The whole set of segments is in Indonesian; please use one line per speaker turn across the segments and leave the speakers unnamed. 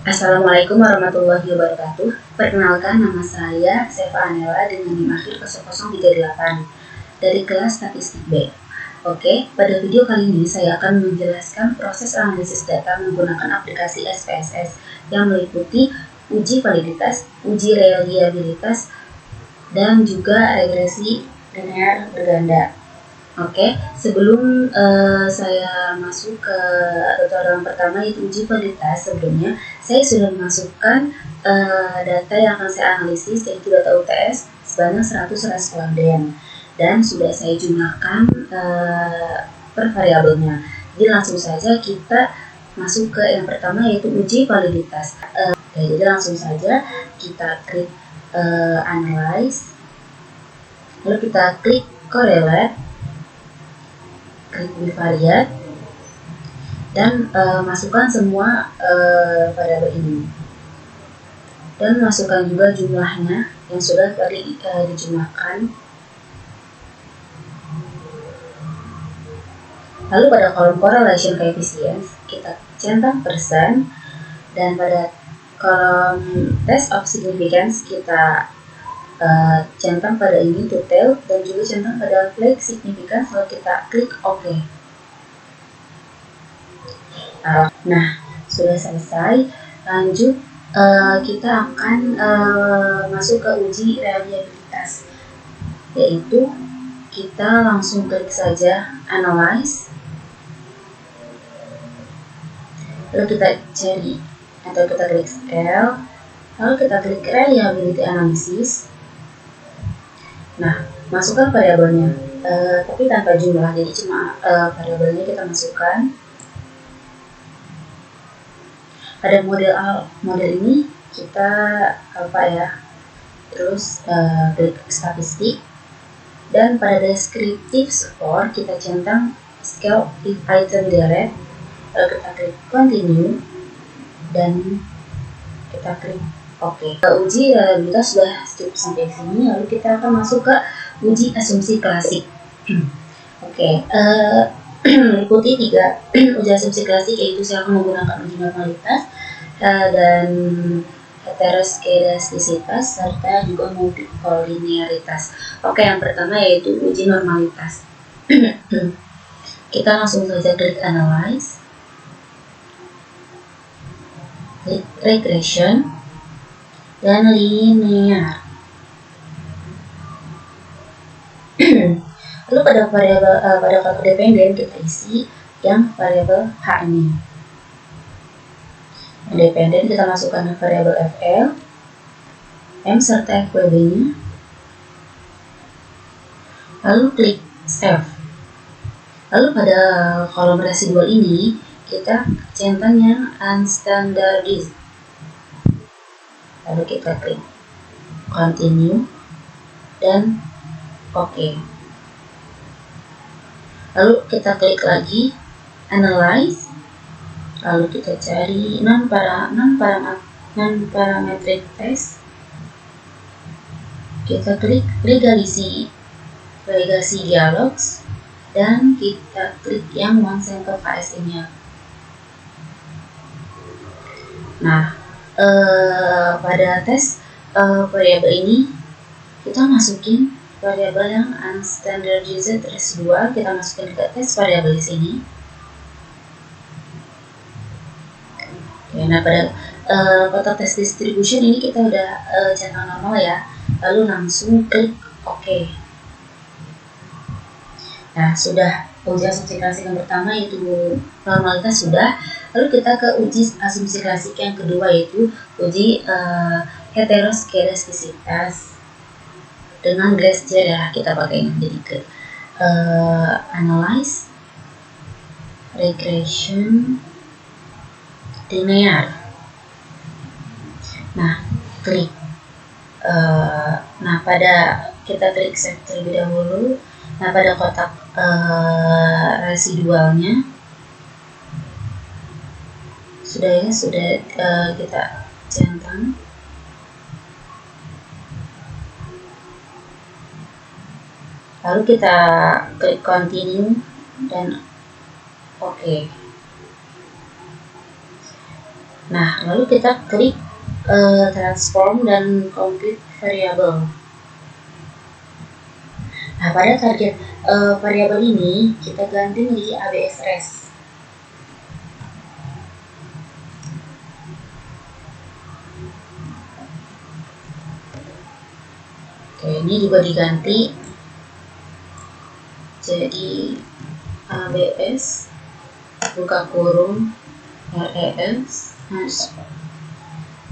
Assalamualaikum warahmatullahi wabarakatuh. Perkenalkan, nama saya Seva Anela dengan NIM akhir 0038 dari kelas Statistik B. Oke, pada video kali ini saya akan menjelaskan proses analisis data menggunakan aplikasi SPSS yang meliputi uji validitas, uji reliabilitas, dan juga regresi linear berganda. Oke, sebelum saya masuk ke tutorial pertama yaitu uji validitas, sebelumnya saya sudah memasukkan data yang akan saya analisis yaitu data UTS sebanyak 100 responden dan sudah saya jumlahkan per variabelnya. Jadi langsung saja kita masuk ke yang pertama yaitu uji validitas. Jadi langsung saja kita klik analyze, lalu kita klik correlate, klik bivariate, dan masukkan semua variabel ini dan masukkan juga jumlahnya yang sudah tadi dijumlahkan. Lalu pada kolom correlation coefficient kita centang persen, dan pada kolom test of significance kita centang pada ini detail dan juga centang pada flag significance, lalu kita klik OK. Nah, sudah selesai. Lanjut, kita akan masuk ke uji reliabilitas, yaitu kita langsung klik saja analyze, lalu kita cari atau kita klik scale, lalu kita klik reliability analysis. Nah, masukkan variabelnya, tapi tanpa jumlah, jadi cuma variabelnya kita masukkan. Pada model ini kita terus klik statistik, dan pada descriptive score kita centang scale if item direct, lalu kita klik continue dan kita klik OK. Uji reliabilitas sudah cukup sampai sini, lalu kita akan masuk ke uji asumsi klasik. Oke, meliputi 3 uji asumsi klasik, yaitu saya akan menggunakan uji normalitas dan heteroskedastisitas serta juga multikolinearitas. Oke, yang pertama yaitu uji normalitas. Kita langsung saja klik analyze, klik regression dan linear. Lalu pada variabel pada faktor dependen kita isi yang variabel H ini. Dependen kita masukkan variabel FL, M serta FWB-nya, lalu klik save. Lalu pada kolom residual ini kita centang yang unstandardized, lalu kita klik continue dan OK. Lalu kita klik lagi analyze, lalu kita cari non-parametric test, kita klik legasi dialogs, dan kita klik yang one sample KSM-nya. Nah, pada tes variabel ini kita masukin variabel yang unstandardized residual, kita masukin ke tes variabel di sini. Oke, nah pada kotak test distribution ini kita udah centang normal ya, lalu langsung klik OK. Nah, sudah uji asumsi klasik yang pertama yaitu normalitas sudah, lalu kita ke uji asumsi klasik yang kedua yaitu uji heteroskedastisitas dengan Glaser ya, kita pakai ini. Jadi ke analyze, regression, linear. Nah, klik pada kita klik save terlebih dahulu. Nah, pada kotak residualnya sudah kita centang. Lalu kita klik continue dan OK. Nah, lalu kita klik transform dan compute variable. Nah, pada target variabel ini kita ganti menjadi ABS res. Oke, ini juga diganti jadi ABS buka kurung RES hash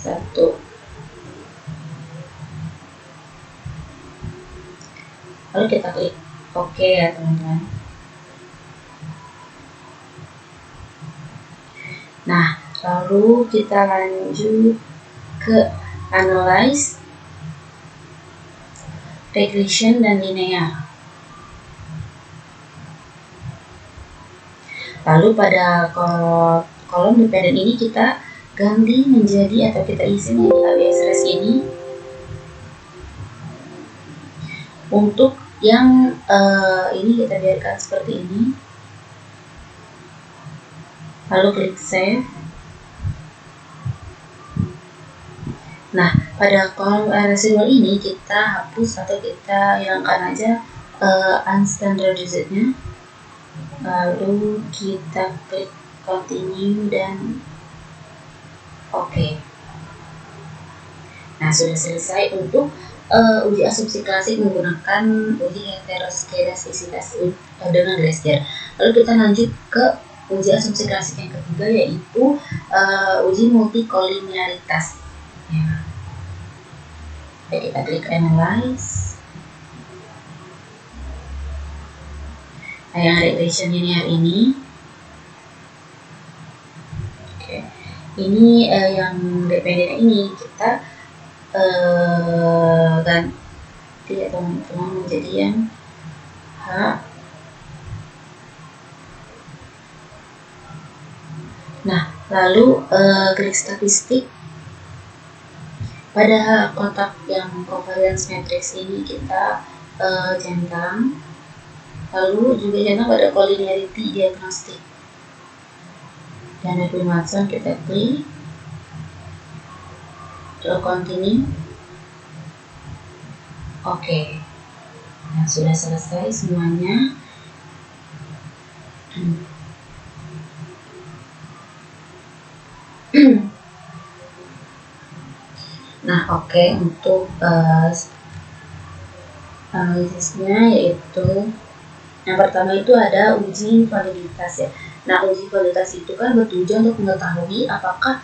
1. Lalu kita klik OK ya teman-teman. Nah, lalu kita lanjut ke analyze, regression, dan linear. Lalu pada kolom dependent ini kita ganti menjadi atau kita isi menjadi ABS res ini. Untuk yang ini kita biarkan seperti ini. Lalu klik save. Nah, pada kolom residual ini kita hapus atau kita hilangkan aja unstandardized-nya. Lalu kita klik continue dan OK. Nah, sudah selesai untuk uji asumsi klasik menggunakan uji heteroskedastisitas dengan Glaser. Lalu kita lanjut ke uji asumsi klasik yang ketiga, yaitu uji multikolinearitas. Ya. Oke, kita klik analyze. Nah, yang regression linear ini. Oke. Ini yang dependent ini kita ganti ya teman-teman menjadi yang H. Nah, lalu klik statistik. Pada kotak yang covariance matrix ini kita centang, lalu juga centang pada collinearity diagnostic. Dan dari Watson kita klik, lalu continue, OK. Nah, sudah selesai semuanya. Nah, OK, untuk analisisnya yaitu yang pertama itu ada uji validitas ya. Nah, uji validitas itu kan bertujuan untuk mengetahui apakah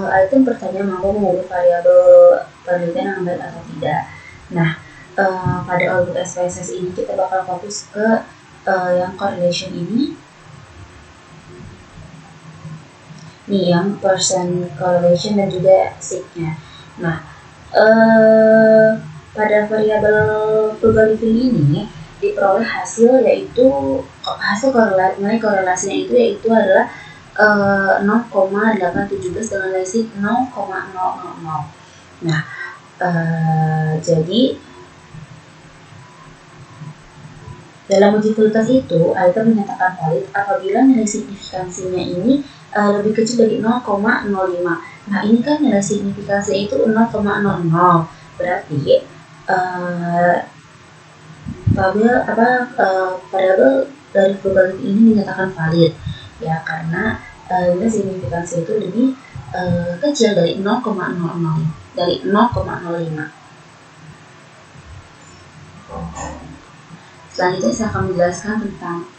item pertanyaan mampu mengubah variabel penelitian yang baik atau tidak. Nah, pada output SPSS ini kita bakal fokus ke yang correlation ini. Nih, yang percent correlation dan juga sig-nya. Nah, pada variabel probability ini diperoleh hasil yaitu hasil nilai korelasinya itu adalah 0,817 dengan nilai sig 0,000. Nah, jadi dalam uji validitas itu item menyatakan valid apabila nilai signifikansinya ini lebih kecil dari 0,05. Nah, ini kan nilai signifikansi itu 0,00. Berarti variabel dari probability ini dinyatakan valid ya, karena nilai signifikansi itu lebih kecil dari 0,05. Selanjutnya saya akan menjelaskan tentang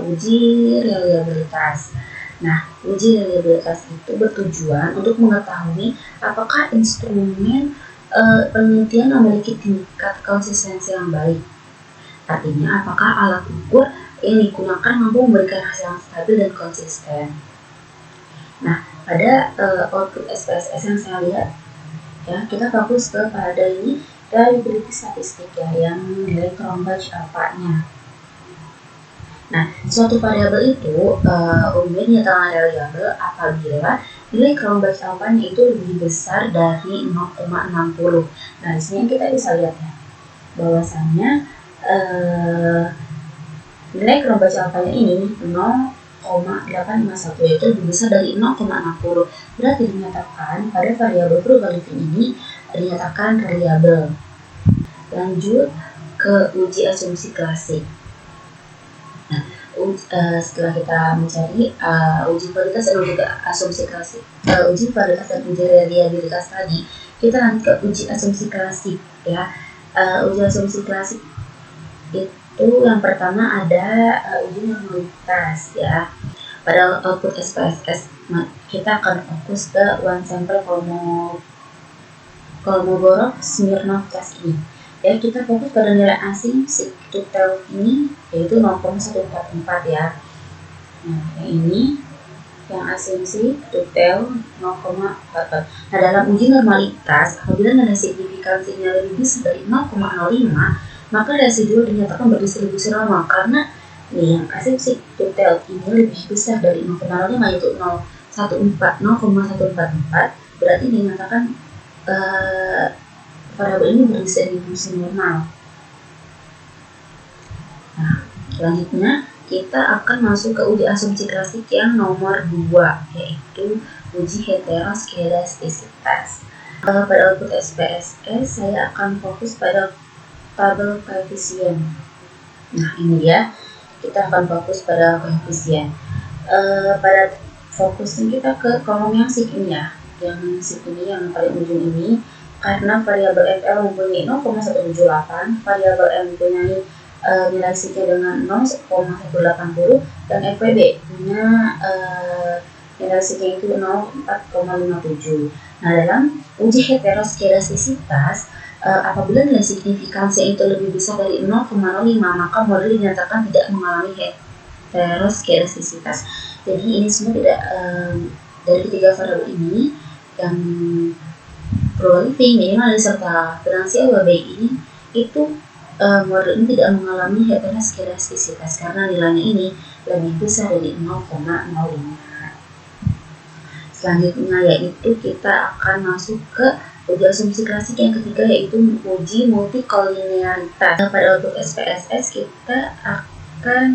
uji reliabilitas. Nah, uji reliabilitas itu bertujuan untuk mengetahui apakah instrumen penelitian memiliki tingkat konsistensi yang baik. Artinya, apakah alat ukur yang digunakan mampu memberikan hasil yang stabil dan konsisten. Nah, pada output SPSS yang saya lihat, ya, kita fokus ke pada ini reliability statistik ya, yang nilai Cronbach alpha-nya. Nah, suatu variabel itu umumnya dinyatakan reliable apabila nilai Cronbach alpha-nya itu lebih besar dari 0,60. Nah, di sini kita bisa lihat ya, bahwasannya nilai Cronbach alpha-nya ini 0,60 0,851, yaitu lebih besar dari 0,60. Berarti dinyatakan pada variabel frugality ini dinyatakan reliable. Lanjut ke uji asumsi klasik. Nah, setelah kita mencari uji validitas dan juga asumsi klasik, uji validitas dan uji reliabilitas tadi, kita lanjut ke uji asumsi klasik ya. Uji asumsi klasik itu yang pertama ada uji normalitas ya. Pada output SPSS kita akan fokus ke one sample Kolmogorov Smirnov test ini. Ya, kita fokus pada nilai asing Siktutel ini yaitu 0,144 ya. Nah, yang ini yang asumsi tutel 0,44. Nah, dalam uji normalitas, apabila nilai signifikansinya lebih besar dari 0,05, maka residual dinyatakan berdistribusi normal karena nih yang asumsi tutel ini lebih besar dari 0,05 yaitu 0,144, berarti dinyatakan variabel ini berdistribusi normal. Nah, selanjutnya kita akan masuk ke uji asumsi klasik yang nomor 2, yaitu uji heteroskedastisitas. Pada output SPSS, saya akan fokus pada tabel koefisien. Nah, ini dia, kita akan fokus pada koefisien. Pada fokusnya kita ke kolom yang sik ini ya, yang sik ini yang paling ujung ini, karena variabel FL mempunyai 0,178, variabel M mempunyai nilai siknya dengan 0,180 dan FWB punya nilai siknya itu 0,457. Nah, dalam uji heteroskedastisitas, apabila nilai signifikansi itu lebih besar dari 0,05, maka model dinyatakan tidak mengalami heteroskedastisitas. Jadi ini semua tidak dari ketiga variabel ini yang probability, minimalis serta finansial baik ini itu model ini tidak mengalami heteroskedastisitas karena nilainya ini lebih besar dari 0,05. Selanjutnya yaitu kita akan masuk ke uji asumsi klasik yang ketiga, yaitu uji multikolinearitas. Pada output SPSS kita akan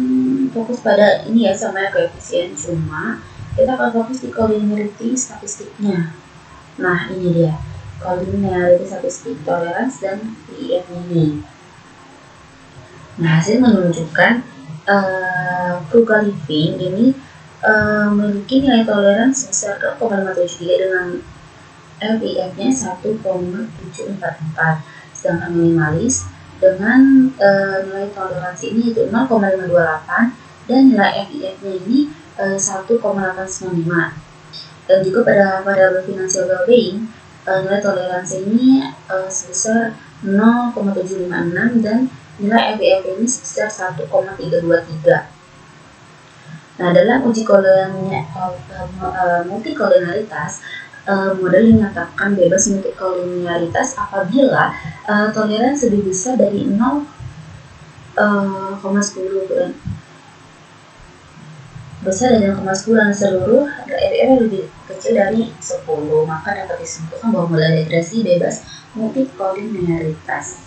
fokus pada ini ya, sama ya koefisien, cuma kita akan fokus di collinearity statistiknya. Nah, ini dia collinearity statistik, toleransi dan PIF ini. Nah, hasil menunjukkan frugal living ini memiliki nilai toleransi sebesar 0,573 dengan LPF-nya 1,744, sedangkan minimalis dengan nilai toleransi ini itu 0,528 dan nilai FIF-nya ini 1,895. Dan juga pada variabel financial well-being, nilai toleransi ini sebesar 0,756 dan nilai FIF ini sebesar 1,323. Nah, dalam uji multikolinearitas, model dinyatakan bebas multikolinearitas apabila toleransi lebih besar dari 0,10 dan seluruh FIF lebih kecil dari 10, maka dapat disimpulkan bahwa model regresi bebas multikolinearitas.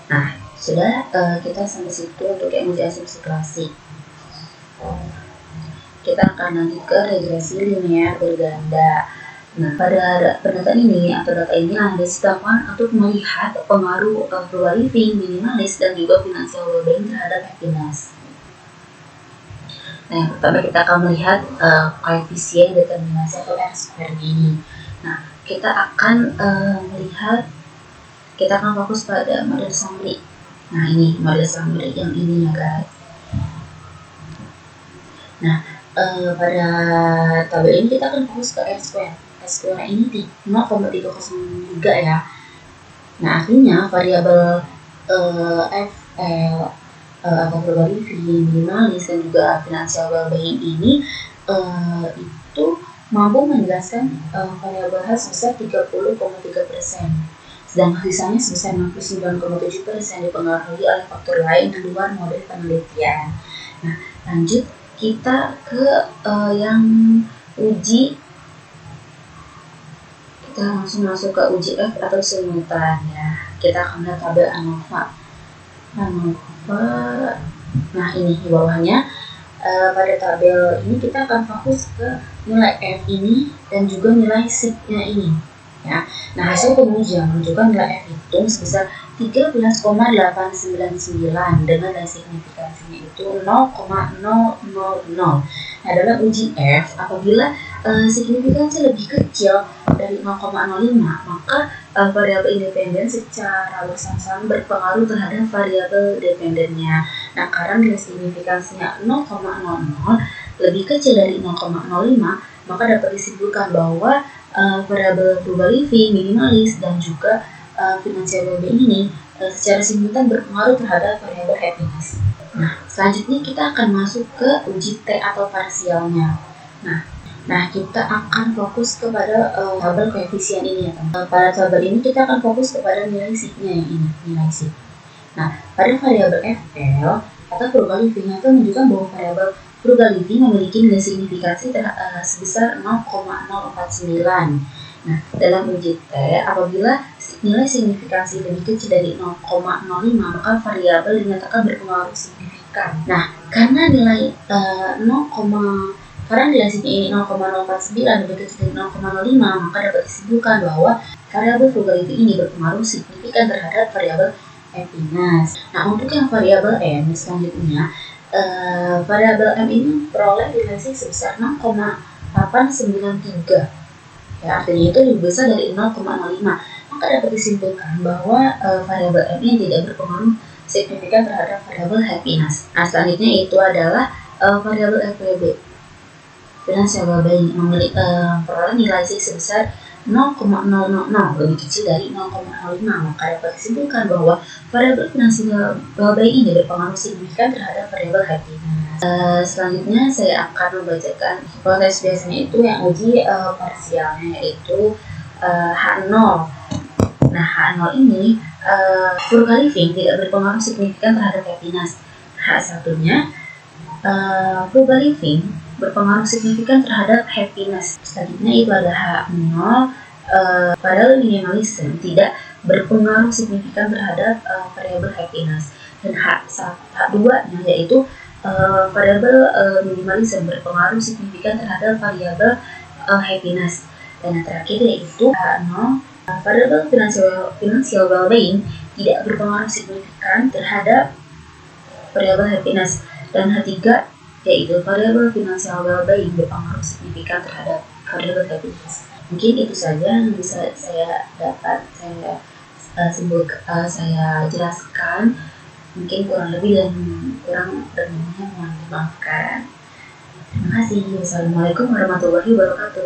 Nah, sudah kita sampai situ untuk yang uji asumsi klasik. Kita akan lanjut ke regresi linear berganda. Nah, pada pendataan ini atau data ini Anda dilakukan untuk melihat pengaruh frugal living, minimalis, dan juga financial well-being terhadap happiness. Nah, yang pertama kita akan melihat koefisien determinasi atau R-square ini. Nah, kita akan fokus pada model summary. Nah, ini model summary yang ini ya guys. Nah, pada tabel ini kita akan fokus ke R-square. R-square ini di 0,303 ya. Nah, artinya variabel FL atau frugal living, minimalis, dan juga financial well-being ini itu mampu menjelaskan variabel H sebesar 30,3%. Sedangkan sisanya sebesar 69,7% dipengaruhi oleh faktor lain di luar model penelitian. Nah, lanjut kita ke yang uji. Kita langsung masuk ke uji F atau simultan ya. Kita akan lihat tabel ANOVA. Nah, ini di bawahnya pada tabel ini kita akan fokus ke nilai F ini dan juga nilai SIG-nya ini. Ya. Nah, hasil pengujian menunjukkan nilai F hitung sebesar 13,899 dengan nilai signifikansinya itu 0,000. Nah, dalam uji F, apabila signifikansi lebih kecil dari 0,05, maka variabel independen secara bersama-sama berpengaruh terhadap variabel dependennya. Nah, karena nilai signifikansinya 0,00 lebih kecil dari 0,05, maka dapat disimpulkan bahwa variabel frugal living, minimalis, dan juga financial well-being ini secara simultan berpengaruh terhadap variabel happiness. Nah, selanjutnya kita akan masuk ke uji T atau parsialnya. Nah, kita akan fokus kepada tabel koefisien ini ya teman. Pada tabel ini kita akan fokus kepada nilai SIG-nya yang ini, nilai SIG. Nah, pada variabel FL atau frugal living itu menunjukkan bahwa variabel frugal living memiliki nilai signifikansi sebesar 0,049. Nah, dalam uji T, apabila nilai signifikansi lebih kecil dari 0,05, maka variabel dinyatakan berpengaruh signifikan. Nah, karena nilai nilai SIG ini 0,049 lebih kecil dari 0,05, maka dapat disimpulkan bahwa variabel frugal living ini berpengaruh signifikan terhadap variabel happiness. Nah, untuk yang variabel M selanjutnya, variabel M ini peroleh nilai SIG sebesar 0,893. Ya, artinya itu lebih besar dari 0,05. Maka dapat disimpulkan bahwa variabel M ini tidak berpengaruh signifikan terhadap variabel happiness. Nah, selanjutnya itu adalah variabel FWB. Financial well-being peroleh nilai SIG sebesar 0,000 lebih kecil dari 0,05, maka dapat disimpulkan bahwa variabel financial well-being ini berpengaruh signifikan terhadap variabel happiness. Selanjutnya saya akan membacakan hipotesis biasanya itu yang uji parsialnya yaitu H0. Nah, H0 ini frugal living tidak berpengaruh signifikan terhadap happiness. H1-nya frugal living berpengaruh signifikan terhadap happiness. Selanjutnya itu ada H0, padahal minimalism tidak berpengaruh signifikan terhadap variabel happiness. Dan H2-nya yaitu variabel minimalism berpengaruh signifikan terhadap variabel happiness. Dan yang terakhir yaitu H0, variabel financial well-being tidak berpengaruh signifikan terhadap variabel happiness. Dan H3 yaitu variabel financial well-being berpengaruh signifikan terhadap variabel happiness. Mungkin itu saja yang bisa saya jelaskan. Mungkin kurang lebih dan kurang bermanfaat, mohon dimaafkan. Terima kasih. Wassalamualaikum warahmatullahi wabarakatuh.